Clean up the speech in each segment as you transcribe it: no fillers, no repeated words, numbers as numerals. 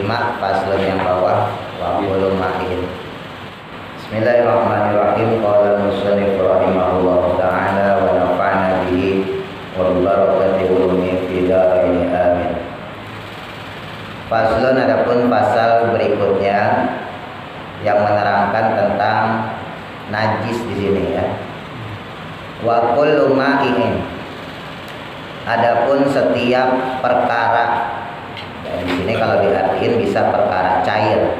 5 faslun yang bawah wa qulu ma'in. Bismillahirrahmanirrahim. Qala musannif rahimahullahu ta'ala wa nafa'na bihi wa barakati ulumi fid dharain amin. Faslun, adapun pasal berikutnya yang menerangkan tentang najis di sini ya. Wa kullu ma'in, adapun setiap perkara. Dan di sini kalau diartiin bisa perkara cair.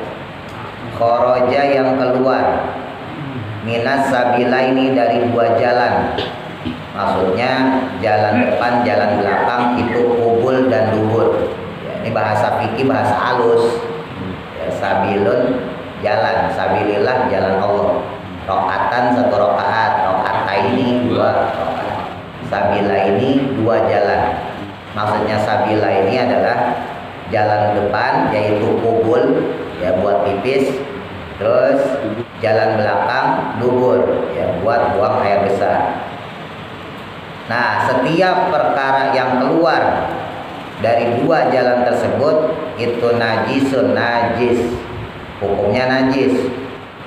Khoroja yang keluar, minas sabilaini dari dua jalan. Maksudnya jalan depan, jalan belakang itu kubul dan dubur. Ya, ini bahasa fikih, bahasa halus. Ya, sabilun jalan, sabilillah jalan Allah. Rokatan satu rokaat, rokaataini dua rokaat. Sabila ini dua jalan. Maksudnya sabila ini adalah jalan depan yaitu kubul ya buat pipis, terus jalan belakang dubur ya buat buang air besar. Nah, setiap perkara yang keluar dari dua jalan tersebut itu najisun, najis, hukumnya najis.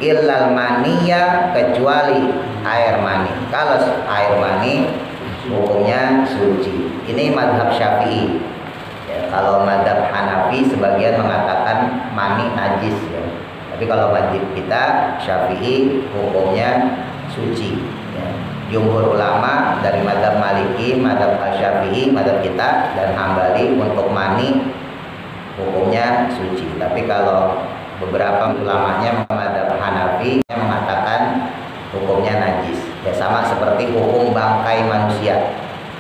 Illal maniya, kecuali air mani. Kalau air mani hukumnya suci. Ini mazhab Syafi'i. Ya, kalau mazhab Hanafi sebagian mengatakan mani najis ya. Tapi kalau mazhab kita Syafi'i hukumnya suci. Ya. Jumhur ulama dari mazhab Maliki, mazhab Syafi'i, mazhab kita dan Hambali untuk mani hukumnya suci. Tapi kalau beberapa ulamanya mazhab Hanafi mengatakan hukumnya najis. Ya sama seperti hukum bangkai manusia.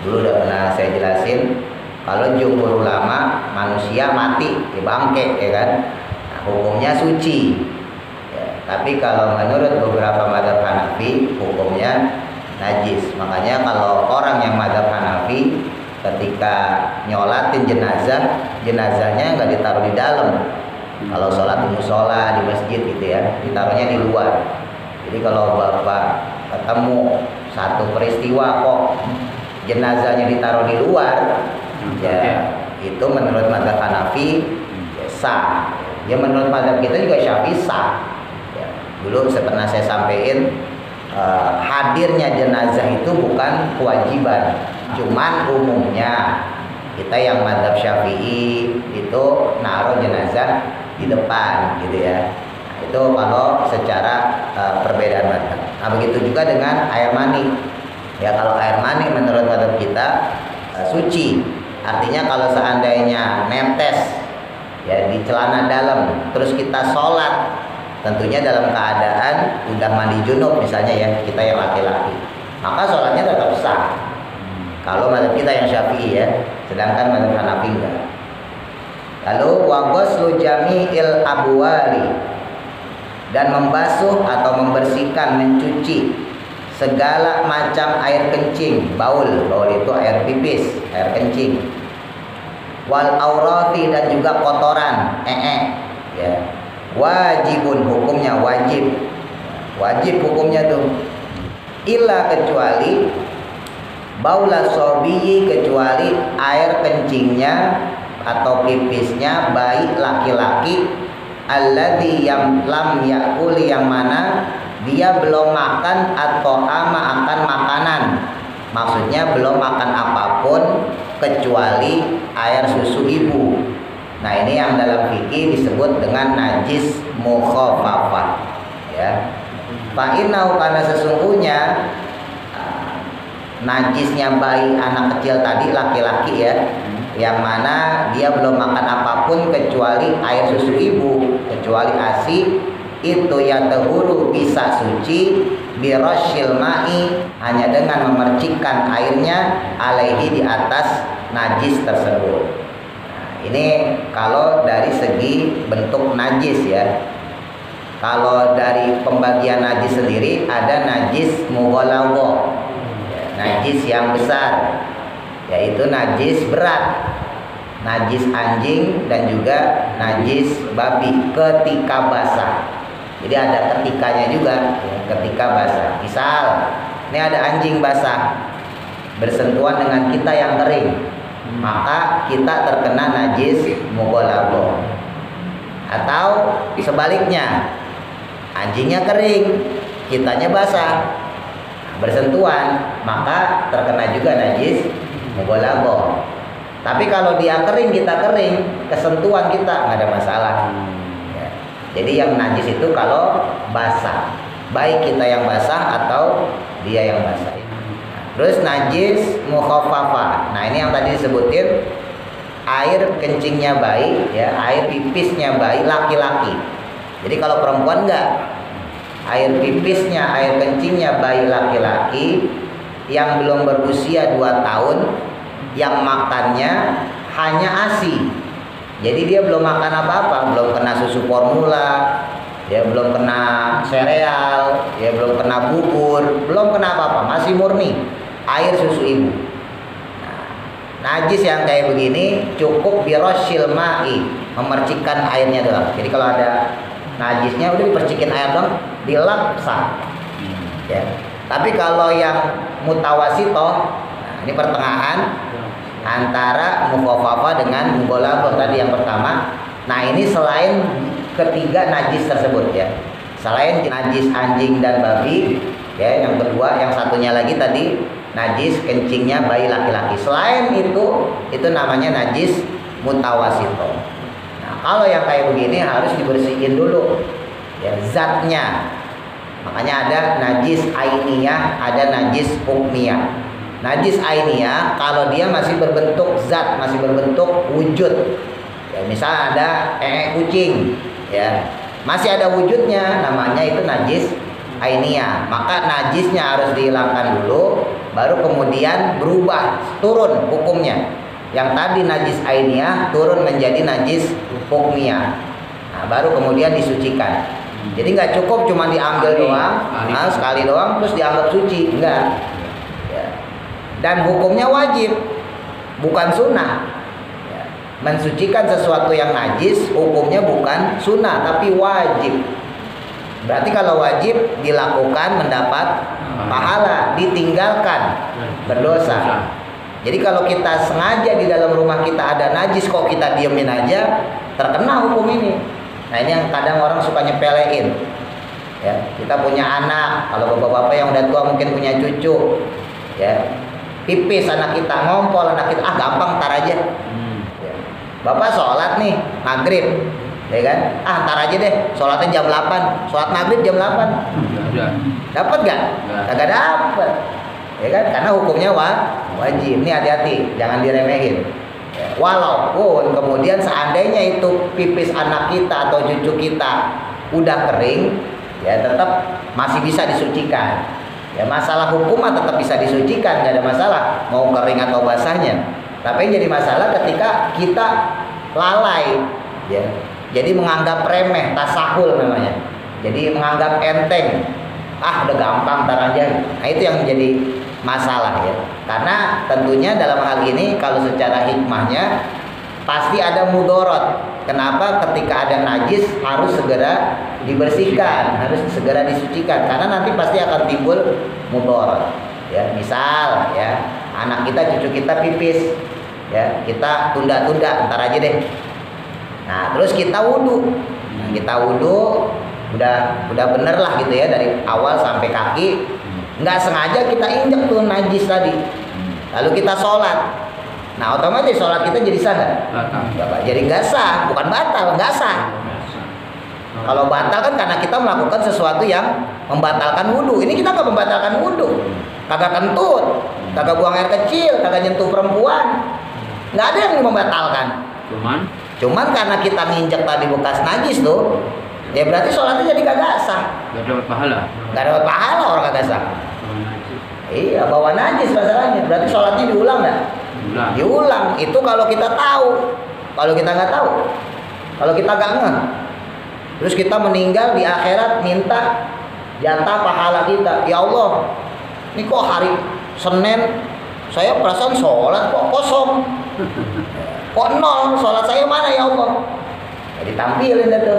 Dulu udah pernah saya jelasin. Kalau jumhur ulama manusia mati dibangke ya kan, nah, hukumnya suci ya, tapi kalau menurut beberapa mazhab Hanafi hukumnya najis. Makanya kalau orang yang mazhab Hanafi ketika nyolatin jenazah, jenazahnya nggak ditaruh di dalam. Kalau sholat di musola, di masjid gitu ya, ditaruhnya di luar. Jadi kalau bapak ketemu satu peristiwa kok jenazahnya ditaruh di luar, ya itu menurut mazhab Hanafi ya, sah. Ya menurut mazhab kita juga Syafi'i sah. Ya, dulu pernah saya sampaikan hadirnya jenazah itu bukan kewajiban, cuman umumnya kita yang mazhab Syafi'i itu naruh jenazah di depan gitu ya. Nah, itu kalau secara perbedaan mazhab. Nah begitu juga dengan air mani. Ya kalau air mani menurut mazhab kita suci. Artinya kalau seandainya netes ya di celana dalam terus kita sholat, tentunya dalam keadaan udah mandi junub misalnya ya, kita yang laki-laki, maka sholatnya tetap sah. Kalau mazhab kita yang Syafi'i ya, sedangkan mazhab Hanafi enggak. Lalu wa ghuslu jami'il abwali, dan membasuh atau membersihkan, mencuci segala macam air kencing, baul itu air pipis, air kencing. Wal aurati, dan juga kotoran, ya. Wajibun, hukumnya wajib. Wajib hukumnya tuh. Illa, kecuali baula sobiyi, kecuali air kencingnya atau pipisnya baik laki-laki, alladzi yang lam yakuli, yang mana dia belum makan atau akan makanan. Maksudnya belum makan apapun kecuali air susu ibu. Nah ini yang dalam fikih disebut dengan najis mukhaffafah ya. Fa innahu, karena sesungguhnya najisnya bayi anak kecil tadi laki-laki ya, yang mana dia belum makan apapun kecuali air susu ibu, kecuali ASI, itu ya tahuru, bisa suci birashil ma'i, hanya dengan memercikkan airnya alaihi, di atas najis tersebut. Nah, ini kalau dari segi bentuk najis ya. Kalau dari pembagian najis sendiri ada najis mughalladhah, najis yang besar, yaitu najis berat, najis anjing dan juga najis babi ketika basah. Jadi ada ketikanya juga ya, ketika basah. Misal ini ada anjing basah bersentuhan dengan kita yang kering, maka kita terkena najis mughalladhah. Atau sebaliknya, anjingnya kering, kitanya basah, bersentuhan, maka terkena juga najis mughalladhah. Tapi kalau dia kering, kita kering, kesentuhan kita nggak ada masalah. Ya. Jadi yang najis itu kalau basah, baik kita yang basah atau dia yang basah. Terus najis mukhaffafah. Nah ini yang tadi disebutin, air kencingnya bayi, ya, air pipisnya bayi laki-laki. Jadi kalau perempuan enggak, air pipisnya, air kencingnya bayi laki-laki yang belum berusia 2 tahun, yang makannya hanya ASI. Jadi dia belum makan apa-apa, belum kena susu formula, dia belum kena sereal, dia belum kena bubur, belum kena apa-apa, masih murni air susu ibu. Najis yang kayak begini cukup birosil ma'i, memercikkan airnya doang. Jadi kalau ada najisnya udah dipercikin air doang, dilap sah. Ya. Tapi kalau yang mutawasitoh, nah ini pertengahan antara mukhaffafah dengan mughalladhah tadi yang pertama. Nah ini selain ketiga najis tersebut ya, selain najis anjing dan babi, ya yang kedua, yang satunya lagi tadi najis kencingnya bayi laki-laki. Selain itu namanya najis mutawasito. Nah, kalau yang kayak begini harus dibersihin dulu ya zatnya. Makanya ada najis ainiyah, ada najis hukmiyah. Najis ainiyah kalau dia masih berbentuk zat, masih berbentuk wujud. Ya, misal ada kucing, ya masih ada wujudnya, namanya itu najis ainiyah. Maka najisnya harus dihilangkan dulu, baru kemudian berubah, turun hukumnya. Yang tadi najis ainiyah turun menjadi najis hukmiyah. Nah, baru kemudian disucikan. Jadi nggak cukup cuma diambil doang, nah, sekali doang terus dianggap suci, enggak. Ya. Dan hukumnya wajib, bukan sunnah. Ya. Mensucikan sesuatu yang najis hukumnya bukan sunnah tapi wajib. Berarti kalau wajib dilakukan mendapat pahala, ditinggalkan berdosa. Jadi kalau kita sengaja di dalam rumah kita ada najis kok kita diemin aja, terkena hukum ini. Nah ini yang kadang orang suka nyepelein. Ya, kita punya anak, kalau bapak-bapak yang udah tua mungkin punya cucu, ya pipis anak kita, ngompol anak kita, gampang ntar aja. Ya. Bapak sholat nih maghrib, ya kan? Ntar aja deh, sholatnya jam 8, sholat maghrib jam 8. Dapat gak? Kagak dapet, ya kan? Karena hukumnya wajib. Ini hati-hati, jangan diremehin. Ya. Walaupun kemudian seandainya itu pipis anak kita atau cucu kita udah kering, ya tetap masih bisa disucikan. Ya masalah hukum tetap bisa disucikan, nggak ada masalah mau kering atau basahnya. Tapi yang jadi masalah ketika kita lalai, ya. Jadi menganggap remeh, tasahul namanya. Jadi menganggap enteng, udah gampang ntar aja. Nah itu yang menjadi masalah ya. Karena tentunya dalam hal ini kalau secara hikmahnya pasti ada mudorot. Kenapa ketika ada najis harus segera dibersihkan, harus segera disucikan, karena nanti pasti akan timbul mudorot. Ya, misal ya anak kita, cucu kita pipis, ya kita tunda-tunda, ntar aja deh. Nah terus kita wudhu, udah bener lah gitu ya dari awal sampai kaki. Nggak sengaja kita injek tuh najis tadi, lalu kita sholat. Nah otomatis sholat kita jadi sah nggak? Jadi nggak sah, bukan batal, nggak sah. Kalau batal kan karena kita melakukan sesuatu yang membatalkan wudhu. Ini kita nggak membatalkan wudhu, kagak kentut, kagak buang air kecil, kagak nyentuh perempuan, nggak ada yang membatalkan. Cuman karena kita nginjek tadi bekas najis tuh, ya berarti sholatnya jadi kagak sah. Nggak dapat pahala. Nggak dapat pahala orang kagak sah. Iya, bawa najis masalahnya. Berarti sholatnya diulang nggak? Diulang. Itu kalau kita tahu. Kalau kita nggak tahu, kalau kita nggak ngeh, terus kita meninggal di akhirat minta jatah pahala kita. Ya Allah, ini kok hari Senin saya perasaan sholat kok kosong, kok nol, sholat saya mana ya Allah? Jadi tampilin itu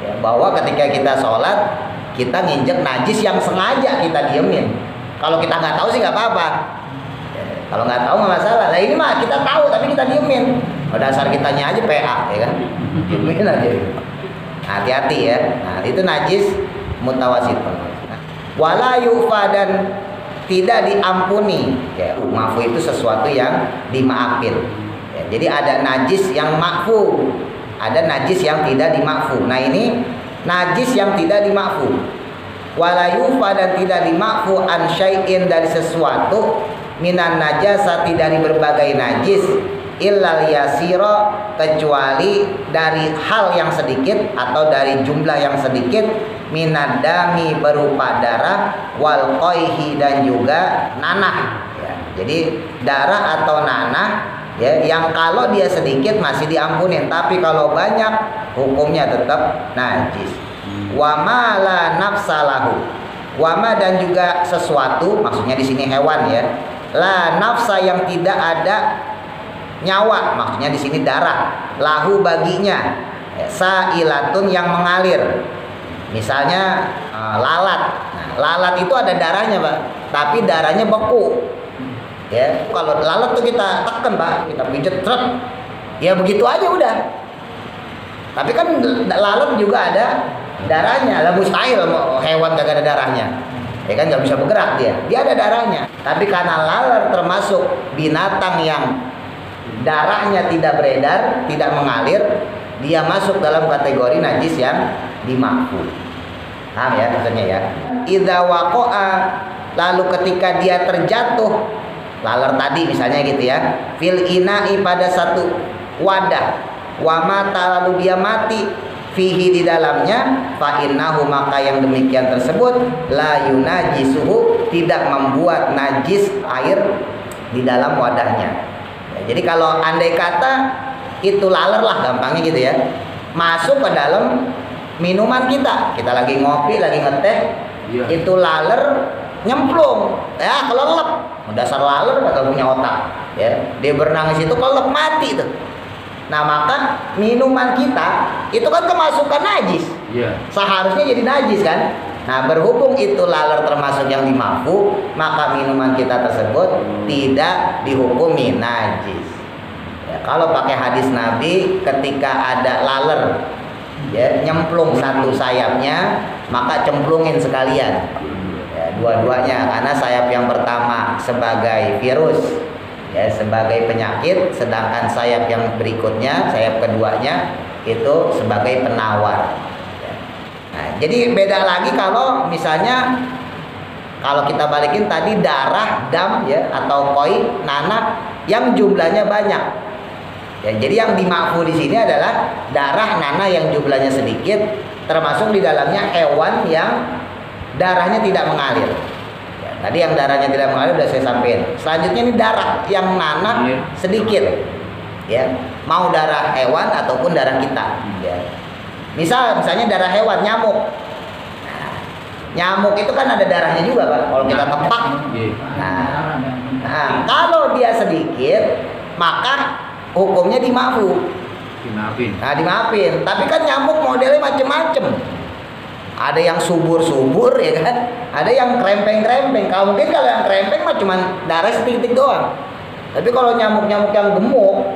ya, bahwa ketika kita sholat kita nginjek najis yang sengaja kita diemin. Kalau kita nggak tahu sih nggak apa-apa. Kalau nggak tahu nggak masalah. Nah ini mah kita tahu tapi kita diemin. Oh, dasar kitanya aja PA, ya kan? Diemin aja. Hati-hati ya. Nah, itu najis mutawasitun. Wala yufa, dan tidak diampuni. Ya, maafu itu sesuatu yang dimaafin. Ya, jadi ada najis yang makfu, ada najis yang tidak dimakfu. Nah, ini najis yang tidak dimakfu. Wala yufa, dan tidak dimakfu an syai'in, dari sesuatu, minan najasati, dari berbagai najis, illal yasira, kecuali dari hal yang sedikit atau dari jumlah yang sedikit, minadami, berupa darah, wal qoihi, dan juga nanah ya. Jadi darah atau nanah ya, yang kalau dia sedikit masih diampunin, tapi kalau banyak hukumnya tetap najis. Wama la nafsalahu, wama, dan juga sesuatu, maksudnya di sini hewan ya, la nafsa, yang tidak ada nyawa, maksudnya di sini darah, lahu, baginya, sailatun, yang mengalir. Misalnya lalat. Nah, lalat itu ada darahnya, Pak, tapi darahnya beku. Ya, kalau lalat tuh kita tekan, Pak, kita pijet, truk, ya begitu aja udah. Tapi kan lalat juga ada darahnya. Lah mustahil hewan gak ada darahnya. Ya kan, nggak bisa bergerak dia ada darahnya. Tapi karena lalat termasuk binatang yang darahnya tidak beredar, tidak mengalir, dia masuk dalam kategori najis yang dimakfu. Paham ya maksudnya ya? Idza waqa'a, lalu ketika dia terjatuh, laler tadi misalnya gitu ya, fil ina'i, pada satu wadah, wa mata, lalu dia mati, fihi, di dalamnya, fa innahu, maka yang demikian tersebut, la yunajisuhu, tidak membuat najis air di dalam wadahnya. Ya, jadi kalau andai kata itu laler lah gampangnya gitu ya, masuk ke dalam minuman kita lagi ngopi, lagi ngeteh, iya, itu laler nyemplung, ya kelelep, dasar laler kagak punya otak, ya dia berenang di situ kelelep, mati tuh. Nah, maka minuman kita itu kan kemasukan najis, iya, seharusnya jadi najis kan. Nah, berhubung itu laler termasuk yang dimakfu, maka minuman kita tersebut tidak dihukumi najis. Ya, kalau pakai hadis Nabi, ketika ada laler ya nyemplung satu sayapnya, maka cemplungin sekalian ya, dua-duanya, karena sayap yang pertama sebagai virus ya, sebagai penyakit, sedangkan sayap yang berikutnya, sayap keduanya itu sebagai penawar ya. Nah, jadi beda lagi kalau misalnya, kalau kita balikin tadi darah, dam ya, atau koi, nanah yang jumlahnya banyak. Ya, jadi yang dimakfu di sini adalah darah, nanah yang jumlahnya sedikit, termasuk di dalamnya hewan yang darahnya tidak mengalir. Ya, tadi yang darahnya tidak mengalir sudah saya sampaikan. Selanjutnya ini darah yang nanah sedikit. Ya, mau darah hewan ataupun darah kita. Ya. Misalnya darah hewan, nyamuk. Nah, nyamuk itu kan ada darahnya juga, Pak. Kalau kita tepak. Nah, kalau dia sedikit, maka hukumnya dimakfu. Nah, dimaafin. Tapi kan nyamuk modelnya macem-macem. Ada yang subur-subur ya kan, ada yang krempeng-krempeng. Kalau mungkin kalau yang krempeng mah cuma darah sedikit doang. Tapi kalau nyamuk-nyamuk yang gemuk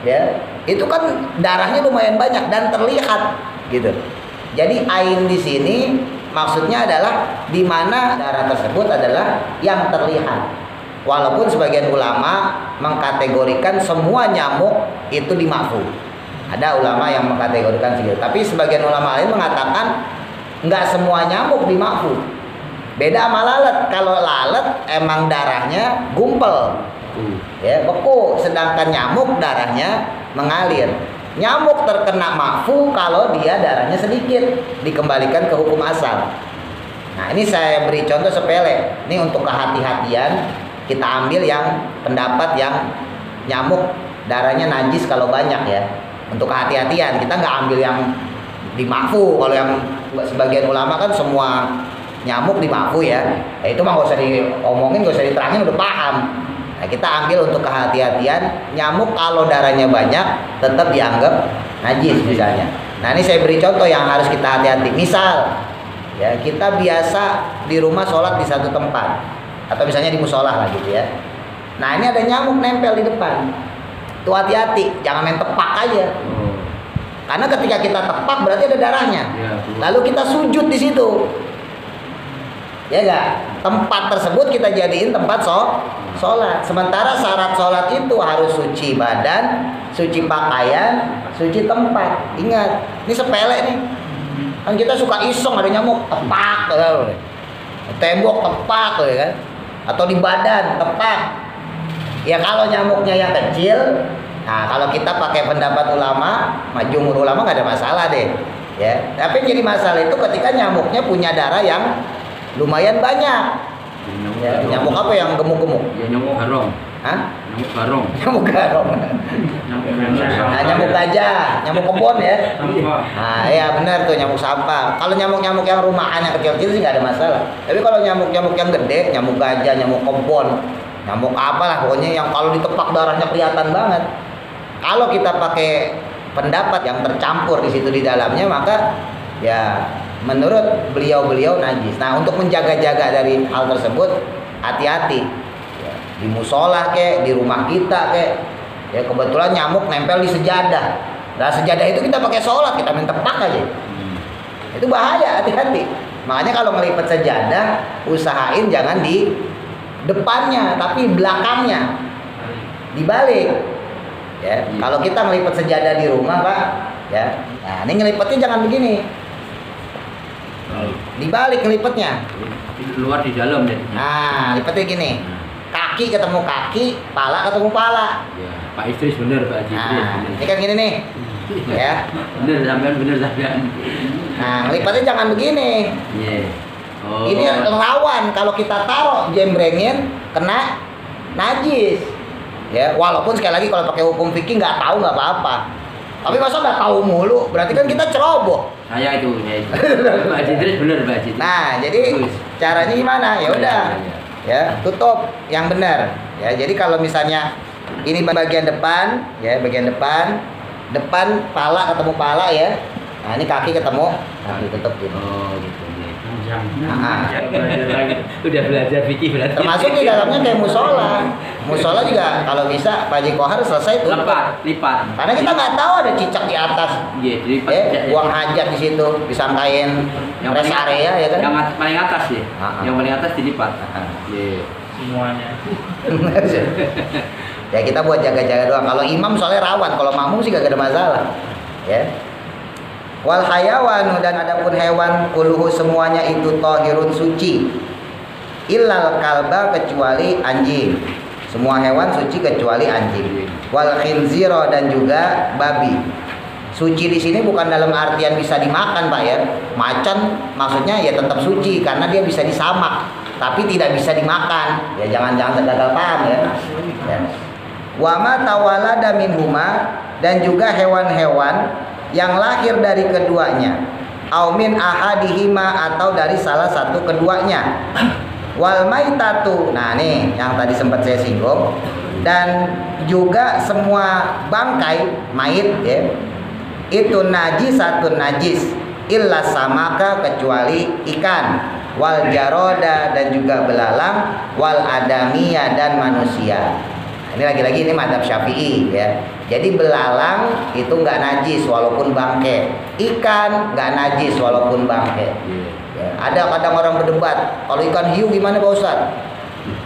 ya, itu kan darahnya lumayan banyak dan terlihat gitu. Jadi ain di sini maksudnya adalah di mana darah tersebut adalah yang terlihat. Walaupun sebagian ulama mengkategorikan semua nyamuk itu dimakfu. Ada ulama yang mengkategorikan segitu. Tapi sebagian ulama lain mengatakan enggak semua nyamuk dimakfu. Beda sama lalat. Kalau lalat emang darahnya gumpel, ya beku. Sedangkan nyamuk darahnya mengalir. Nyamuk terkena makfu kalau dia darahnya sedikit, dikembalikan ke hukum asal. Nah, ini saya beri contoh sepele. Ini untuk kehati-hatian. Kita ambil yang pendapat yang nyamuk darahnya najis kalau banyak ya. Untuk kehati-hatian, kita nggak ambil yang dimakfu. Kalau yang sebagian ulama kan semua nyamuk dimakfu ya. Itu mah nggak usah diomongin, nggak usah diterangin, udah paham. Nah, kita ambil untuk kehati-hatian, nyamuk kalau darahnya banyak tetap dianggap najis misalnya. Nah, ini saya beri contoh yang harus kita hati-hati. Misal ya, kita biasa di rumah sholat di satu tempat, atau misalnya di musola lah gitu ya. Nah, ini ada nyamuk nempel di depan. Tuh hati-hati, jangan main tepak aja. Karena ketika kita tepak berarti ada darahnya. Lalu kita sujud di situ. Ya enggak? Tempat tersebut kita jadiin tempat sholat. Sementara syarat sholat itu harus suci badan, suci pakaian, suci tempat. Ingat, ini sepele nih. Kan kita suka iseng ada nyamuk, tepak, tembok tepak, ya kan? Atau di badan tepak. Ya kalau nyamuknya yang kecil, nah kalau kita pakai pendapat ulama, jumhur ulama nggak ada masalah deh. Ya, tapi yang jadi masalah itu ketika nyamuknya punya darah yang lumayan banyak. Ya, nyamuk apa yang gemuk-gemuk? Ya nyamuk garong. Hah? Nyamuk garong. Nyamuk garong. Nah, nyamuk gajah, nyamuk kebon ya. Nah, ya benar tuh nyamuk sampah. Kalau nyamuk-nyamuk yang rumahan yang kecil-kecil sih nggak ada masalah. Tapi kalau nyamuk-nyamuk yang gede, nyamuk gajah, nyamuk kebon, nyamuk apalah pokoknya yang kalau ditepak darahnya kelihatan banget. Kalau kita pakai pendapat yang tercampur di situ di dalamnya, maka ya menurut beliau-beliau najis. Nah, untuk menjaga-jaga dari hal tersebut, hati-hati. Ya, di musola kek, di rumah kita kek. Ya kebetulan nyamuk nempel di sejadah. Nah, sejadah itu kita pakai sholat, kita main tepak aja. Itu bahaya, hati-hati. Makanya kalau ngelipet sejadah, usahain jangan di depannya, tapi belakangnya. Dibalik. Ya, kalau kita ngelipet sejadah di rumah, Pak, ya. Nah, ini ngelipetnya jangan begini. Dibalik ngelipetnya. Luar di dalam ya. Nah, lipetnya gini. Kaki ketemu kaki, pala ketemu pala. Ya, Pak Idris bener, Pak Idris. Nah, ini kan gini nih. Ya. Bener sampean. Nah, ngelipetnya jangan begini. Iya. Oh. Ini rawan kalau kita taruh jembrengin kena najis. Ya, walaupun sekali lagi kalau pakai hukum fikih nggak tahu nggak apa-apa. Tapi masa nggak tahu mulu, berarti kan kita ceroboh. Saya itu. Pak Idris bener, Pak Idris. Nah, jadi caranya gimana? Ya udah. Ya, tutup yang benar. Ya, jadi kalau misalnya ini bagian depan, ya, bagian depan pala ketemu pala ya. Nah, ini kaki ketemu, kaki tutup gitu. Oh, gitu. Nah, Udah belajar fikih berarti. termasuk di dalamnya kayak musola. Musola juga kalau bisa Pak Haji Kohar selesai tuh. Lipat. Karena kita nggak tahu ada cicak di atas. Iya, dilipat. Buang hajat di situ, disangkain Yang rest paling- area ya kan. Yang paling atas ya. Yang paling atas dilipat. Iya. Semuanya. Ya kita buat jaga-jaga doang. Kalau imam soalnya rawan, kalau makmum sih gak ada masalah. Ya. Wal hayawan, dan adapun hewan kuluhu semuanya itu tahirun suci. Illal kalba, kecuali anjing. Semua hewan suci kecuali anjing. Wal khinziro, dan juga babi. Suci di sini bukan dalam artian bisa dimakan, Pak ya. Macan maksudnya ya tetap suci karena dia bisa disamak, tapi tidak bisa dimakan. Ya jangan gagal paham ya. Wa ma tawalada minhuma, dan juga hewan-hewan yang lahir dari keduanya, au min ahadihima, atau dari salah satu keduanya. Wal maitatu, nah nih yang tadi sempat saya singgung, dan juga semua bangkai mait ya, itu najisatun najis, illa samaka, kecuali ikan, wal jaroda, dan juga belalang, wal adamiyah, dan manusia. Ini lagi-lagi ini mazhab Syafi'i ya. Jadi belalang itu nggak najis walaupun bangke, ikan nggak najis walaupun bangke. Ya, ada kadang orang berdebat, kalau ikan hiu gimana Pak Ustadz?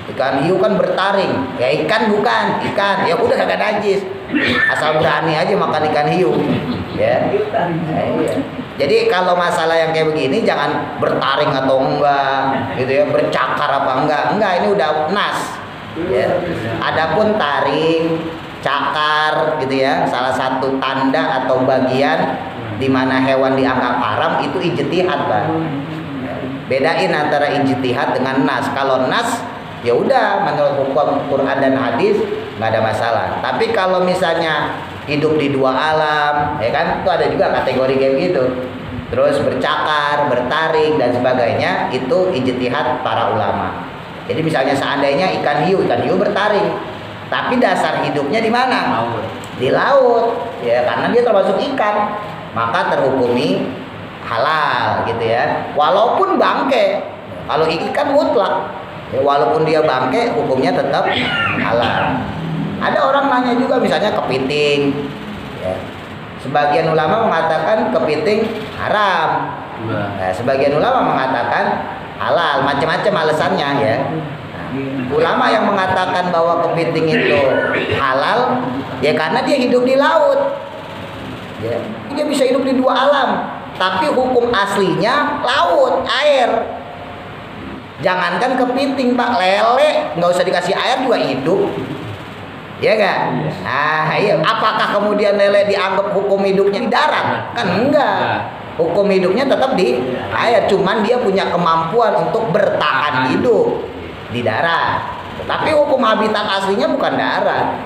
Ikan hiu kan bertaring, ya ikan bukan, ikan ya udah nggak najis, asal berani aja makan ikan hiu. Ya. Nah, iya. Jadi kalau masalah yang kayak begini jangan bertaring atau enggak, gitu ya, bercakar apa enggak, ini udah nas. Ya. Adapun taring, cakar gitu ya, salah satu tanda atau bagian di mana hewan dianggap haram itu ijtihad, Pak. Bedain antara ijtihad dengan nas. Kalau nas ya udah menurut hukum Quran dan hadis nggak ada masalah. Tapi kalau misalnya hidup di dua alam, ya kan, itu ada juga kategori kayak gitu. Terus bercakar, bertaring dan sebagainya, itu ijtihad para ulama. Jadi misalnya seandainya ikan hiu bertaring, tapi dasar hidupnya di mana? Di laut, ya karena dia termasuk ikan, maka terhukumi halal gitu ya. Walaupun bangke, kalau ikan mutlak, ya, walaupun dia bangke, hukumnya tetap halal. Ada orang nanya juga misalnya kepiting, ya. Sebagian ulama mengatakan kepiting haram. Nah, sebagian ulama mengatakan halal, macam-macam alasannya ya. Nah, ulama yang mengatakan bahwa kepiting itu halal ya karena dia hidup di laut. Ya, dia bisa hidup di dua alam, tapi hukum aslinya laut, air. Jangankan kepiting Pak, lele nggak usah dikasih air juga hidup, ya nggak? Nah, iya. Apakah kemudian lele dianggap hukum hidupnya di darat? Kan enggak. Hukum hidupnya tetap di air, cuman dia punya kemampuan untuk bertahan hidup di darat. Tapi hukum habitat aslinya bukan darat.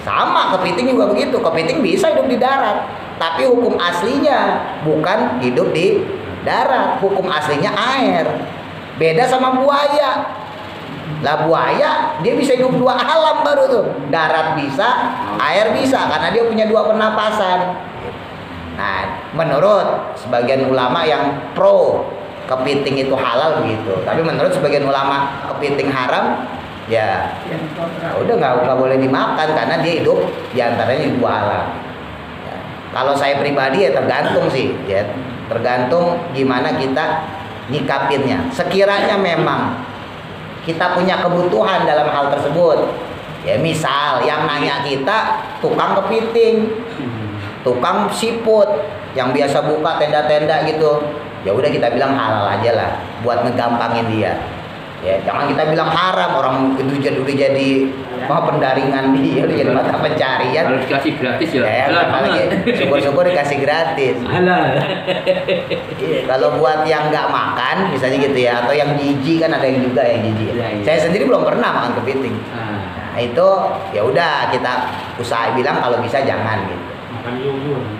Sama kepiting juga begitu. Kepiting bisa hidup di darat, tapi hukum aslinya bukan hidup di darat. Hukum aslinya air. Beda sama buaya. Lah buaya dia bisa hidup dua alam baru tuh. Darat bisa, air bisa karena dia punya dua pernapasan. Nah, menurut sebagian ulama yang pro kepiting itu halal begitu. Tapi menurut sebagian ulama kepiting haram, ya udah nggak boleh dimakan karena dia hidup diantaranya di dua alam. Ya, kalau saya pribadi ya tergantung sih, ya tergantung gimana kita nyikapinnya. Sekiranya memang kita punya kebutuhan dalam hal tersebut, ya misal yang nanya kita tukang kepiting, tukang siput yang biasa buka tenda-tenda gitu, ya udah kita bilang halal aja lah buat ngegampangin dia. Ya jangan kita bilang haram, orang itu udah jadi pendaringan dia, udah jadi mata pencarian. Kalau dikasih gratis ya. Apalagi syukur-syukur dikasih gratis. Halal. Kalau buat yang nggak makan, misalnya gitu ya, atau yang jijik kan ada yang juga yang jijik. Ya. Saya sendiri belum pernah makan kepiting. Nah itu ya udah kita usaha bilang kalau bisa jangan gitu.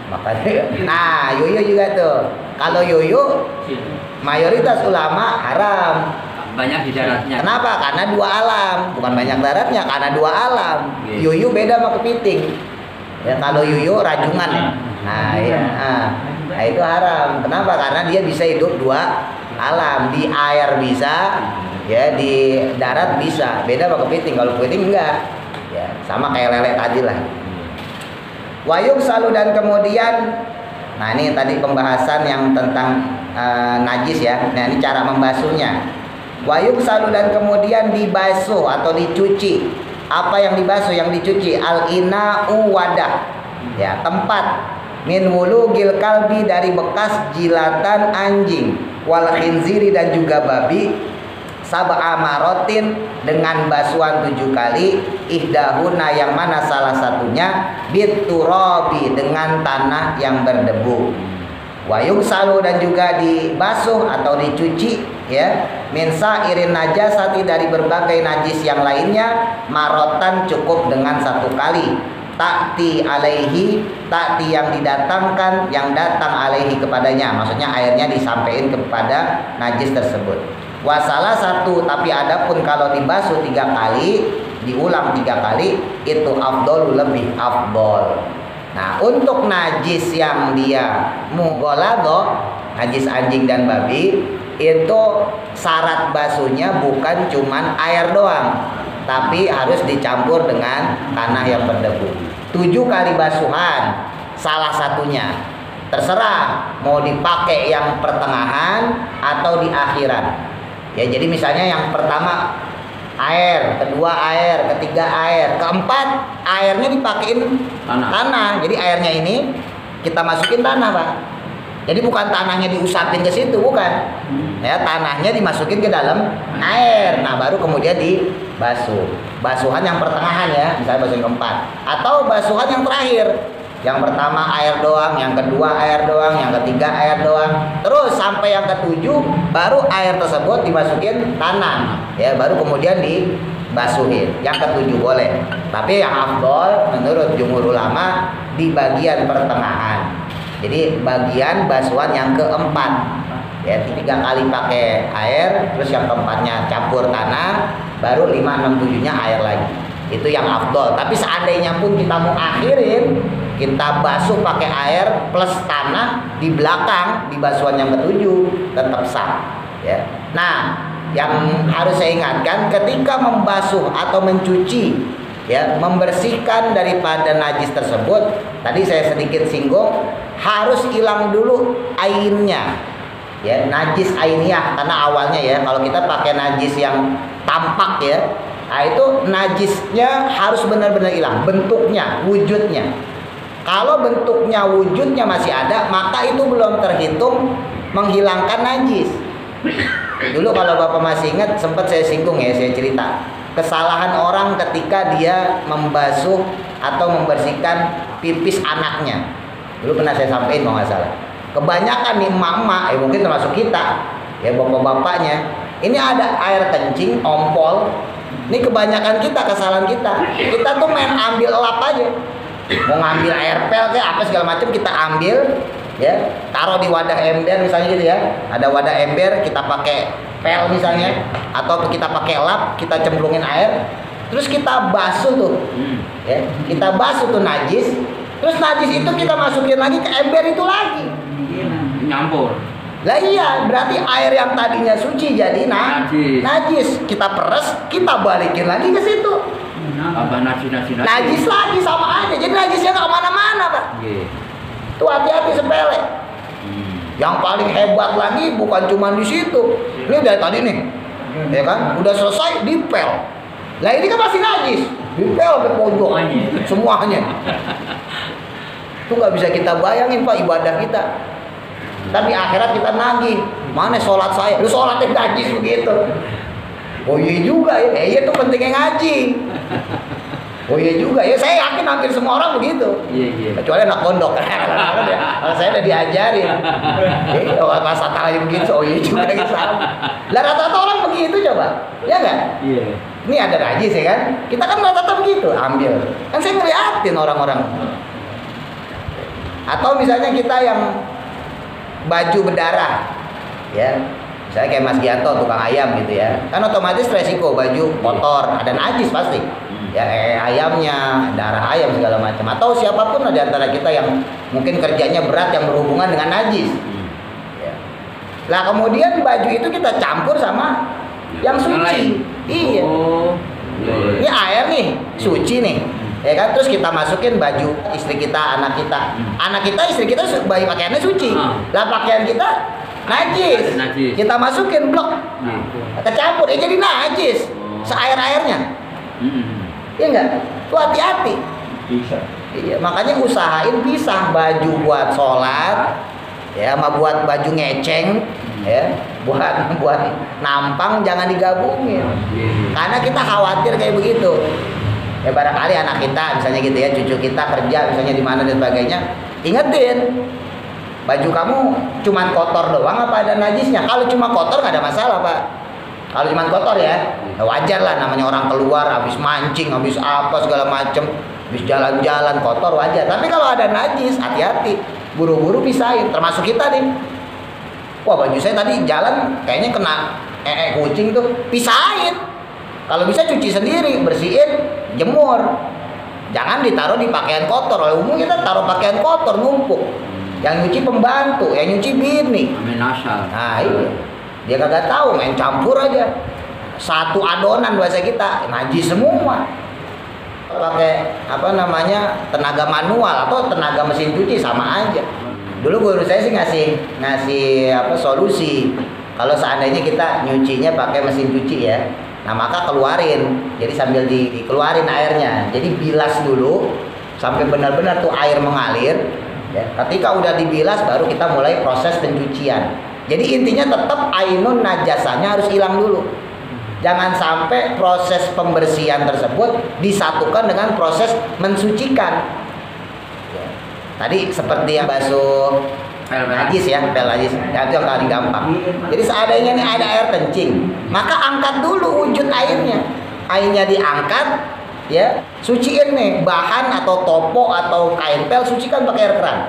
Makan yuyu. Nah yuyu juga tuh. Kalau yuyu mayoritas ulama haram. Banyak di daratnya. Kenapa? Karena dua alam, bukan banyak daratnya, karena dua alam. Yuyu beda sama kepiting. Ya kalau yuyu rajungan ya. Nah, ya. Nah, itu haram. Kenapa? Karena dia bisa hidup dua alam, di air bisa, ya di darat bisa. Beda sama kepiting. Kalau kepiting enggak. Ya, sama kayak lele tadi lah. Wayuk salu dan kemudian, nah ini tadi pembahasan yang tentang najis ya. Nah ini cara membasuhnya. Wayuk salu dan kemudian dibasuh atau dicuci. Apa yang dibasuh, yang dicuci? Al-ina'u wadah. Ya, tempat. Min wulugil kalbi, dari bekas jilatan anjing. Wal khinziri, dan juga babi. Sab'a marotin, dengan basuhan 7 kali. Ihdahuna, yang mana salah satunya biturabi, dengan tanah yang berdebu. Wayung salu, dan juga dibasuh atau dicuci ya min sa'irin najasati, dari berbagai najis yang lainnya, marotan, cukup dengan 1 kali. Ta'ti alaihi, ta'ti yang didatangkan, yang datang alaihi kepadanya, maksudnya airnya disampaikan kepada najis tersebut. Wasalah 1, tapi adapun kalau dibasuh 3 kali, diulang 3 kali, itu afdol, lebih afdol. Nah, untuk najis yang dia mughaladzah, najis anjing dan babi, itu syarat basuhnya bukan cuman air doang, tapi harus dicampur dengan tanah yang berdebu. 7 kali basuhan salah satunya. Terserah mau dipakai yang pertengahan atau di akhiran. Ya, jadi misalnya yang pertama air, kedua air, ketiga air, keempat airnya dipakein tanah. Jadi airnya ini kita masukin tanah, Pak. Jadi bukan tanahnya diusapin ke situ, bukan. Ya, tanahnya dimasukin ke dalam air. Nah, baru kemudian dibasuh. Basuhan yang pertengahan ya, misalnya basuhan keempat, atau basuhan yang terakhir. Yang pertama air doang, yang kedua air doang, yang ketiga air doang, terus sampai yang ketujuh baru air tersebut dimasukin tanah, ya baru kemudian dibasuhin. Yang ketujuh boleh, tapi yang afdol menurut jumhur ulama di bagian pertengahan. Jadi bagian basuhan yang keempat, ya 3 kali pakai air, terus yang keempatnya campur tanah, baru 5, 6, 7-nya air lagi. Itu yang afdol. Tapi seandainya pun kita mau akhirin, kita basuh pakai air plus tanah di belakang di basuhan yang ketujuh, tetap sah ya. Nah, yang harus saya ingatkan ketika membasuh atau mencuci ya, membersihkan daripada najis tersebut. Tadi saya sedikit singgung, harus hilang dulu ainnya, ya, najis ainiyah. Karena awalnya ya, kalau kita pakai najis yang tampak ya, nah itu najisnya harus benar-benar hilang, bentuknya, wujudnya. Kalau bentuknya, wujudnya masih ada, maka itu belum terhitung menghilangkan najis. Dulu kalau Bapak masih ingat, sempat saya singgung ya, saya cerita kesalahan orang ketika dia membasuh atau membersihkan pipis anaknya. Dulu pernah saya sampaikan kalau nggak salah. Kebanyakan nih emak-emak, mungkin termasuk kita, ya bapak-bapaknya, ini ada air kencing, ompol. Ini kebanyakan kita, kesalahan kita. Kita tuh main ambil lap aja. Mau ngambil air pel kayak apa segala macam kita ambil, ya, taruh di wadah ember misalnya gitu ya. Ada wadah ember, kita pakai pel misalnya, atau kita pakai lap, kita cemplungin air, terus kita basuh tuh, ya, kita basuh tuh najis, terus najis itu kita masukin lagi ke ember itu lagi, Nyampur. lah iya, berarti air yang tadinya suci jadi najis, kita peres, kita balikin lagi ke situ, Apa najis lagi sama aja, jadi najisnya nggak kemana-mana Pak. Tuh hati-hati sepele. Yang paling hebat lagi bukan cuma di situ. Ini dari tadi nih, ya kan, udah selesai dipel. Lah ini kan masih najis, dipel ke pojok semuanya. Itu nggak bisa kita bayangin Pak ibadah kita. Tapi akhirat kita nagih, mana sholat saya? Lu sholatnya najis begitu. Oh iya juga ya, iya tuh pentingnya ngaji. Oh iya juga ya, saya yakin hampir semua orang begitu. Iya. Kecuali anak pondok. Kalau saya udah diajarin. Kalau pas lagi begitu, oh iya juga gitu sama. Lah rata-rata orang begitu coba, ya nggak? Iya. Ini ada najis ya kan? Kita kan rata-rata begitu, ambil. Kan saya ngeliatin orang-orang. Atau misalnya kita yang baju berdarah, ya. Misalnya kayak Mas Gianto tukang ayam gitu ya, kan otomatis resiko baju kotor, ada najis pasti. Ya ayamnya, darah ayam segala macam, atau siapapun di antara kita yang mungkin kerjanya berat yang berhubungan dengan najis. Ya. Lah kemudian baju itu kita campur sama yang suci. Iya. Ini air nih, suci nih. Ya kan, terus kita masukin baju istri kita, anak kita. Anak kita, istri kita baju pakaiannya suci. Lah pakaian kita najis. Kita masukin blok. Kita campur, jadi najis. Seair-airnya. Iya enggak? Tuh hati-hati. Bisa. Iya, makanya usahain pisah baju buat sholat, ya, sama buat baju ngeceng, ya, buat nampang jangan digabungin. Karena kita khawatir kayak begitu. Ya barangkali anak kita misalnya gitu ya, cucu kita kerja misalnya di mana dan sebagainya, ingetin. Baju kamu cuman kotor doang apa ada najisnya? Kalau cuma kotor nggak ada masalah Pak. Kalau cuma kotor ya wajar lah, namanya orang keluar habis mancing, habis apa segala macem, habis jalan-jalan kotor wajar. Tapi kalau ada najis hati-hati, buru-buru pisahin. Termasuk kita nih. Wah baju saya tadi jalan kayaknya kena kucing tuh, pisahin. Kalau bisa cuci sendiri, bersihin, jemur. Jangan ditaruh di pakaian kotor. Oleh umum kita taruh pakaian kotor numpuk. Yang nyuci pembantu, yang nyuci bini. Amin asal. Nah iya. Dia kagak tahu, main campur aja. Satu adonan bahasa kita, najis semua. Pakai apa namanya, tenaga manual atau tenaga mesin cuci sama aja. Dulu guru saya sih ngasih apa solusi. Kalau seandainya kita nyucinya pakai mesin cuci ya, nah maka keluarin. Jadi sambil dikeluarin airnya. Jadi bilas dulu sampai benar-benar tuh air mengalir. Ya, ketika udah dibilas baru kita mulai proses pencucian. Jadi intinya tetap ainun najasanya harus hilang dulu. Jangan sampai proses pembersihan tersebut disatukan dengan proses mensucikan. Ya. Tadi seperti yang basuh najis ya, pel najis, itu yang paling gampang. Jadi seandainya nih ada air kencing, maka angkat dulu wujud airnya. Airnya diangkat, ya, suciin nih bahan atau topo atau kain pel, sucikan pakai air keran.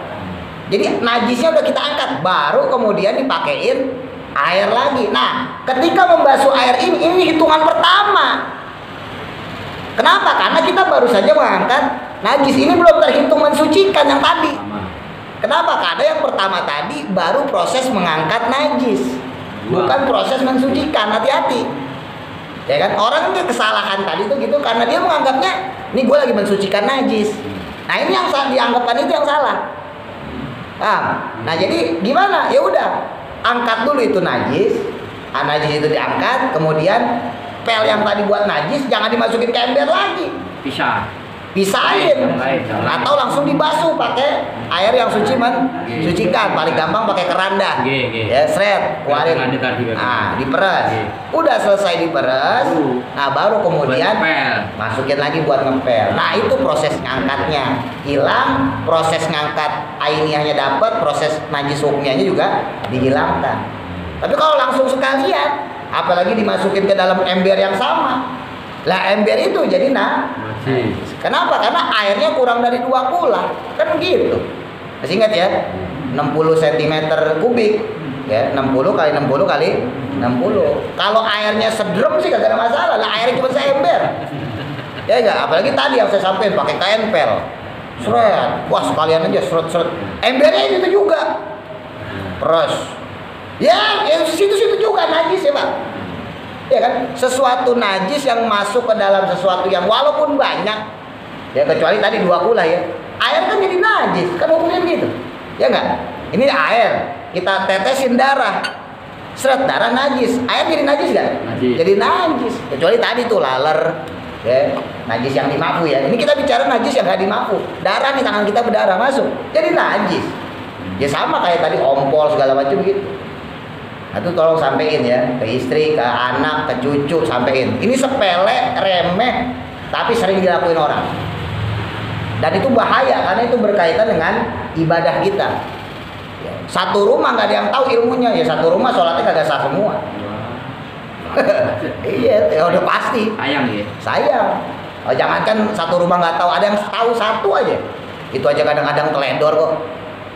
Jadi najisnya udah kita angkat, baru kemudian dipakein air lagi. Nah, ketika membasuh air ini hitungan pertama. Kenapa? Karena kita baru saja mengangkat najis, ini belum terhitung mensucikan yang tadi. Kenapa? Karena yang pertama tadi baru proses mengangkat najis, bukan proses mensucikan. Hati-hati. Ya kan, orang itu kesalahan tadi tuh gitu karena dia menganggapnya ini gue lagi mensucikan najis. Nah ini yang dianggapkan itu yang salah. Nah jadi gimana? Ya udah, angkat dulu itu najis. Najis itu diangkat, kemudian pel yang tadi buat najis jangan dimasukin ke ember lagi. Pisahin atau langsung dibasuh pakai air yang suci mensucikan. Paling gampang pakai keranda. Ya, seret, keluarin. Diperes. Udah selesai diperes. Nah, baru kemudian masukin lagi buat ngepel. Nah, itu proses ngangkatnya. Hilang, proses ngangkat ainiyahnya dapat, proses najis hukumnya juga dihilangkan. Tapi kalau langsung sekalian, apalagi dimasukin ke dalam ember yang sama. Lah ember itu jadi kenapa? Karena airnya kurang dari 2 kula. Kan gitu. Masih ingat ya? 60 cm kubik. Ya, 60 kali 60 kali 60. Kalau airnya sedrem sih kagak ada masalah. Lah airnya cuma seember. Ya enggak, apalagi tadi yang saya sampaikan pakai kaenpel. Seret. Wah, sekalian aja seret-seret. Embernya itu juga. Peres. Ya situ-situ juga najis ya, Pak. Ya kan, sesuatu najis yang masuk ke dalam sesuatu yang walaupun banyak, ya kecuali tadi 2 kula ya, air kan jadi najis, kan hukumnya begitu, ya enggak? Ini air, kita tetesin darah, seret darah najis, air jadi najis nggak? Jadi najis, kecuali tadi tuh laler, ya najis yang dimafu ya. Ini kita bicara najis yang nggak dimafu, darah nih tangan kita berdarah masuk, jadi najis. Ya sama kayak tadi ompol segala macam gitu. Itu tolong sampein ya ke istri, ke anak, ke cucu, sampein. Ini sepele, remeh, tapi sering dilakuin orang. Dan itu bahaya karena itu berkaitan dengan ibadah kita. Satu rumah nggak ada yang tahu ilmunya, ya satu rumah sholatnya kagak sah semua. Iya, ya udah pasti. Sayang ya. Sayang. Oh, jangankan satu rumah nggak tahu, ada yang tahu satu aja. Itu aja kadang-kadang teledor kok.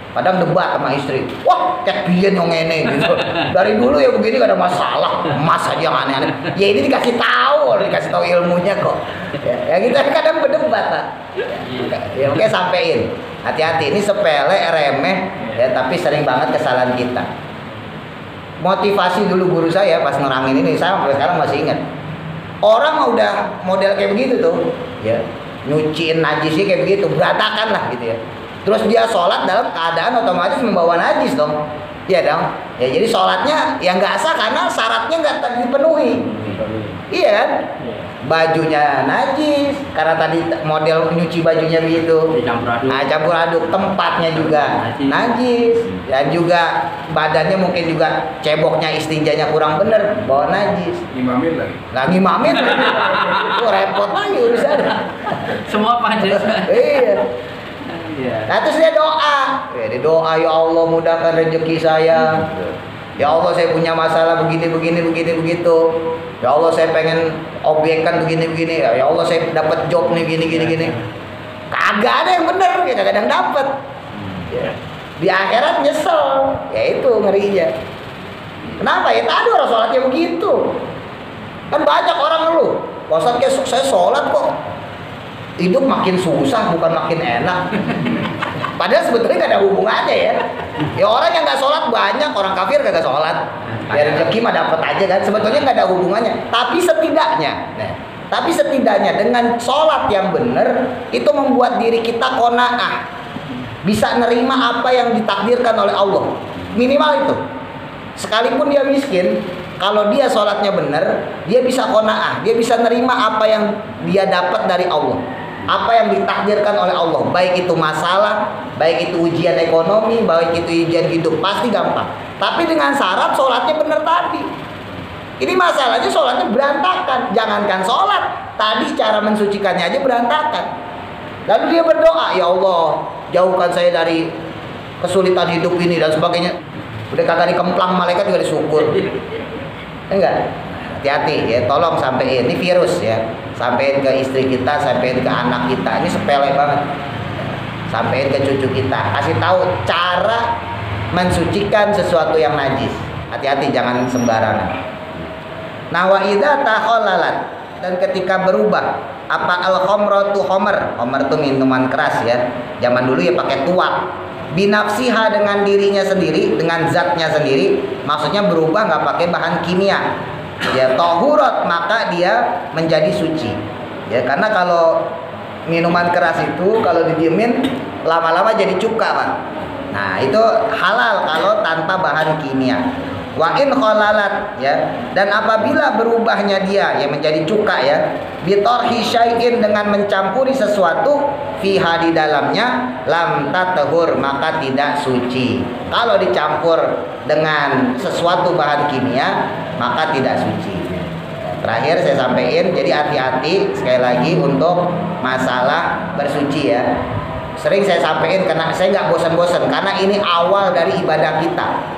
Kadang debat sama istri, wah kayak biyen yang ngene gitu. Dari dulu ya begini gak ada masalah, mas aja yang aneh-aneh. Ya ini dikasih tahu ilmunya kok. Ya kita kadang berdebat, Pak. Ya oke, sampein. Hati-hati, ini sepele, remeh, ya tapi sering banget kesalahan kita. Motivasi dulu guru saya pas nerangin ini, saya sampai sekarang masih ingat. Orang udah model kayak begitu tuh, ya nyuciin najisnya kayak begitu, berantakan lah gitu ya. Terus dia sholat dalam keadaan otomatis membawa najis dong, iya dong. Ya jadi sholatnya yang nggak sah karena syaratnya nggak dipenuhi, iya kan? Bajunya najis karena tadi model nyuci bajunya begitu. Campur aduk, tempatnya juga najis, dan juga badannya mungkin juga ceboknya istinjanya kurang bener, bawa najis. Lagi mamit, itu repot lagi urusan. Semua najis. Iya. Nah terus dia doa, dia doa, ya Allah mudahkan rezeki saya, ya Allah saya punya masalah begini begitu, ya Allah saya pengen obyekan begini, ya Allah saya dapat job nih gini. Kagak ada yang bener, ya kagak ada yang dapat. Di akhirat nyesel, ya itu ngerinya. Kenapa? Ya tadi orang sholatnya begitu. Kan banyak orang ngeluh, Ustaz kayak saya sholat kok hidup makin susah bukan makin enak. Padahal sebetulnya gak ada hubungannya ya. Ya orang yang gak sholat banyak, orang kafir gak sholat. Ya rezeki mah dapat aja kan. Sebetulnya gak ada hubungannya. Tapi setidaknya dengan sholat yang benar itu membuat diri kita qanaah, bisa nerima apa yang ditakdirkan oleh Allah. Minimal itu. Sekalipun dia miskin, kalau dia sholatnya benar, dia bisa qanaah, dia bisa nerima apa yang dia dapat dari Allah. Apa yang ditakdirkan oleh Allah, baik itu masalah, baik itu ujian ekonomi, baik itu ujian hidup, pasti gampang. Tapi dengan syarat sholatnya benar tadi. Ini masalahnya sholatnya berantakan. Jangankan sholat, tadi cara mensucikannya aja berantakan. Lalu dia berdoa, ya Allah jauhkan saya dari kesulitan hidup ini dan sebagainya. Udah kagak dikemplang malaikat juga disyukur. Enggak? Hati-hati ya, tolong sampein, ini virus ya, sampein ke istri kita, sampein ke anak kita, ini sepele banget, sampein ke cucu kita, kasih tahu cara mensucikan sesuatu yang najis. Hati-hati, jangan sembarangan. Nah wa idza takhallalat, dan ketika berubah, apa al-khamratu khamr itu minuman keras ya, zaman dulu ya pakai tuak, binafsiha dengan dirinya sendiri, dengan zatnya sendiri, maksudnya berubah nggak pakai bahan kimia. ya tahurat, maka dia menjadi suci. Ya, karena kalau minuman keras itu kalau didiemin lama-lama jadi cuka, Pak. Nah, itu halal kalau tanpa bahan kimia. Wa in khalalat, ya, dan apabila berubahnya dia yang menjadi cuka, ya, bitorhi syai'in, dengan mencampuri sesuatu fiha di dalamnya, lam tatahur, maka tidak suci. Kalau dicampur dengan sesuatu bahan kimia maka tidak suci. Terakhir saya sampaikan, jadi hati-hati sekali lagi untuk masalah bersuci, ya. Sering saya sampaikan karena saya nggak bosan-bosan, karena ini awal dari ibadah kita.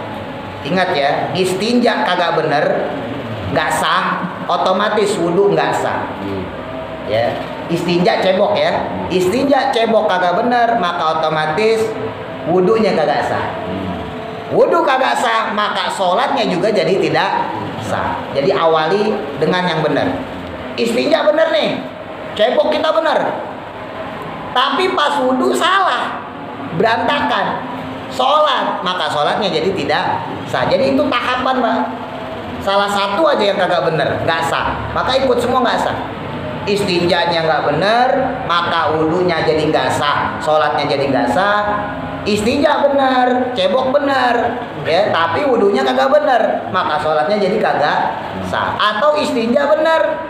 Ingat ya, istinja kagak bener, nggak sah, otomatis wudhu nggak sah. Ya, istinja cebok, ya, istinja cebok kagak bener, maka otomatis wudhunya kagak sah. Wudhu kagak sah, maka sholatnya juga jadi tidak sah. Jadi awali dengan yang benar. Istinja bener nih, cebok kita bener, tapi pas wudhu salah, berantakan sholat, maka sholatnya jadi tidak sah. Jadi itu tahapan, Pak. Salah satu aja yang kagak bener, nggak sah, maka ikut semua nggak sah. Istinjanya nggak bener, maka wudhunya jadi nggak sah, sholatnya jadi nggak sah. Istinja bener, cebok bener, ya, tapi wudhunya kagak bener, maka sholatnya jadi kagak sah. Atau istinja bener,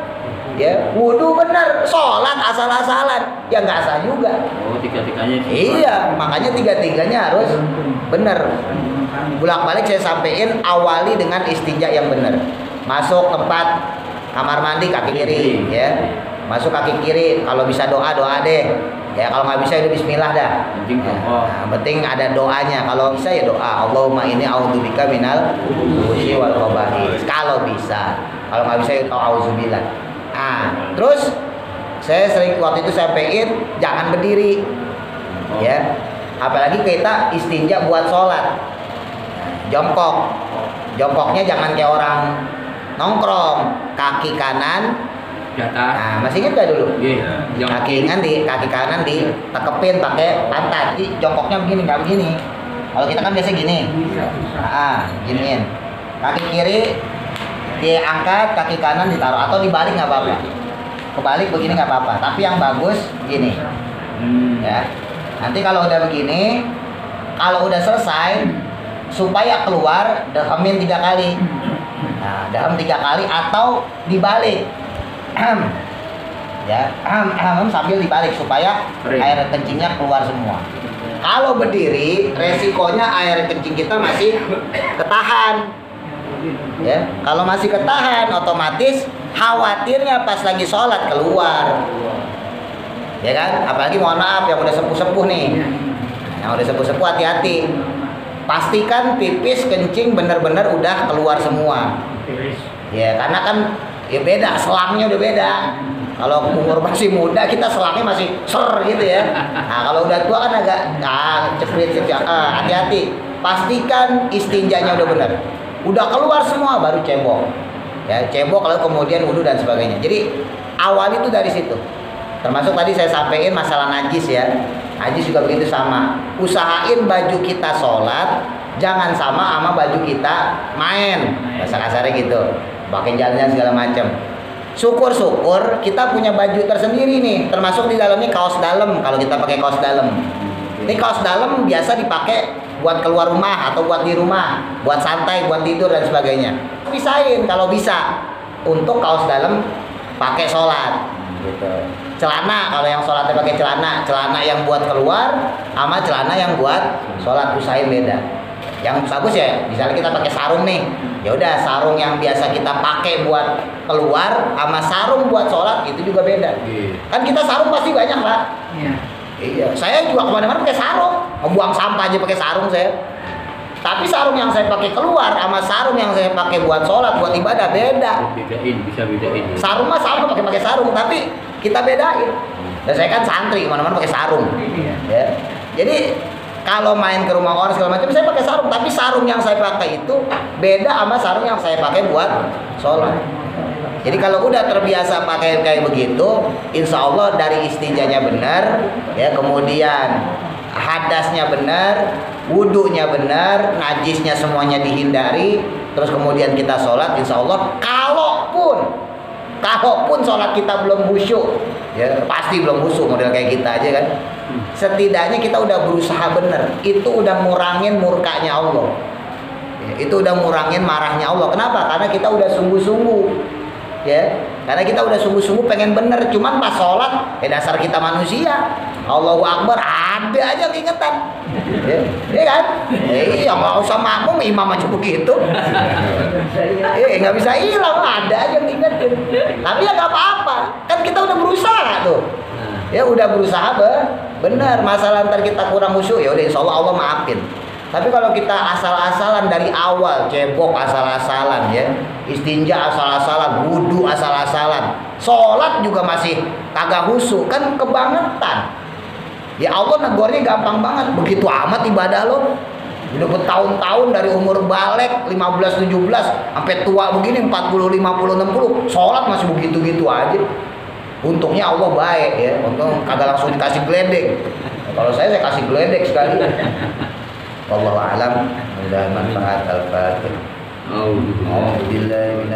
ya, wudhu bener, sholat asal-asalan, ya nggak sah juga. Oh, tiga-tiganya. Iya, makanya tiga-tiganya harus bener. Bolak-balik saya sampaikan, awali dengan istinja yang bener. Masuk tempat kamar mandi kaki kiri, ya, masuk kaki kiri. Kalau bisa doa deh, ya. Kalau nggak bisa itu bismillah dah. Nah, penting ada doanya. Kalau bisa ya doa, Allahumma inni a'udzubika minal khubuthi wal khaba'ith. Kalau bisa. Kalau nggak bisa ya auzubillah. Nah, terus saya sering waktu itu sampaikan jangan berdiri, ya. Apalagi kita istinja buat sholat, jongkok. Jongkoknya jangan kayak orang nongkrong, kaki kanan di atas. Nah, masih ingat gak dulu? Iya. Kaki kanan ditekepin pakai pantat. Jadi jongkoknya begini, nggak begini. Kalau kita kan biasa gini. Giniin. Kaki kiri diangkat, kaki kanan ditaruh, atau dibalik nggak apa-apa. Kebalik begini nggak apa-apa. Tapi yang bagus gini. Ya. Nanti kalau udah begini, kalau udah selesai, supaya keluar dehemin 3 kali. Nah, dalam 3 kali atau dibalik. Ya, sambil dibalik supaya air kencingnya keluar semua. Kalau berdiri, resikonya air kencing kita masih ketahan. Ya, kalau masih ketahan, otomatis khawatirnya pas lagi sholat keluar. Ya kan? Apalagi mohon maaf yang udah sepuh-sepuh nih. Yang udah sepuh-sepuh hati-hati. Pastikan pipis kencing benar-benar udah keluar semua. Ya, karena kan ya beda, selangnya udah beda. Kalau umur masih muda kita selangnya masih ser gitu ya. Nah, kalau udah tua kan agak ceprit. Hati-hati. Pastikan istinjanya udah benar. Udah keluar semua baru cebok. Ya, cebok lalu kemudian wudu dan sebagainya. Jadi awal itu dari situ. Termasuk tadi saya sampaikan masalah najis, ya. Najis juga begitu sama. Usahain baju kita sholat jangan sama baju kita main. Bahasa kasarnya gitu. Pakai jalannya segala macam. Syukur-syukur kita punya baju tersendiri nih. Termasuk di dalamnya kaos dalam kalau kita pakai kaos dalam. Ini kaos dalam biasa dipakai buat keluar rumah atau buat di rumah, buat santai, buat tidur dan sebagainya. Pisahin kalau bisa untuk kaos dalam pakai sholat. Gitu. Celana kalau yang sholatnya pakai celana yang buat keluar sama celana yang buat sholat, usahain beda. Yang bagus ya, misalnya kita pakai sarung nih, ya udah sarung yang biasa kita pakai buat keluar sama sarung buat sholat itu juga beda. Kan kita sarung pasti banyak, Pak. Iya. Saya juga kemana-mana pakai sarung, membuang sampah aja pakai sarung saya. Tapi sarung yang saya pakai keluar sama sarung yang saya pakai buat sholat, buat ibadah beda. Bisa bedain. Sarung mah sama pakai sarung, tapi kita bedain. Dan saya kan santri, kemana-mana pakai sarung. Ya. Jadi kalau main ke rumah orang segala macam saya pakai sarung, tapi sarung yang saya pakai itu beda sama sarung yang saya pakai buat sholat. Jadi kalau udah terbiasa pakai kayak begitu, insya Allah dari istinjanya benar, ya, kemudian hadasnya benar, wudhunya benar, najisnya semuanya dihindari, terus kemudian kita sholat, insya Allah kalaupun sholat kita belum khusyuk, ya pasti belum khusyuk model kayak kita aja kan, setidaknya kita udah berusaha bener, itu udah ngurangin murkanya Allah, ya, itu udah ngurangin marahnya Allah. Kenapa? Karena kita udah sungguh-sungguh, ya, karena kita udah sungguh-sungguh pengen bener. Cuman pas sholat, dasar kita manusia, Allahu Akbar ada aja keingetan, ya kan? Iya, nggak usah makmum, imam aja begitu, nggak bisa hilang, ada aja ngingetin. Tapi ya nggak apa-apa, kan kita udah berusaha tuh, ya udah berusaha bener. Masalah ntar kita kurang khusyuk, ya udah insya Allah Allah maafin. Tapi kalau kita asal-asalan dari awal, cebok asal-asalan, ya, istinja asal-asalan, wudu asal-asalan, sholat juga masih kagak khusyuk, kan kebangetan. Ya Allah negornya gampang banget. Begitu amat ibadah lo, udah bertahun-tahun dari umur balik 15-17 sampai tua begini 40, 50, 60, sholat masih begitu-gitu aja. Untungnya Allah baik, ya, untung kagak langsung dikasih geledek. Kalau saya kasih geledek sekali. Wallahu a'lam. Mudah manfaat al-Fatihah. Alhamdulillah.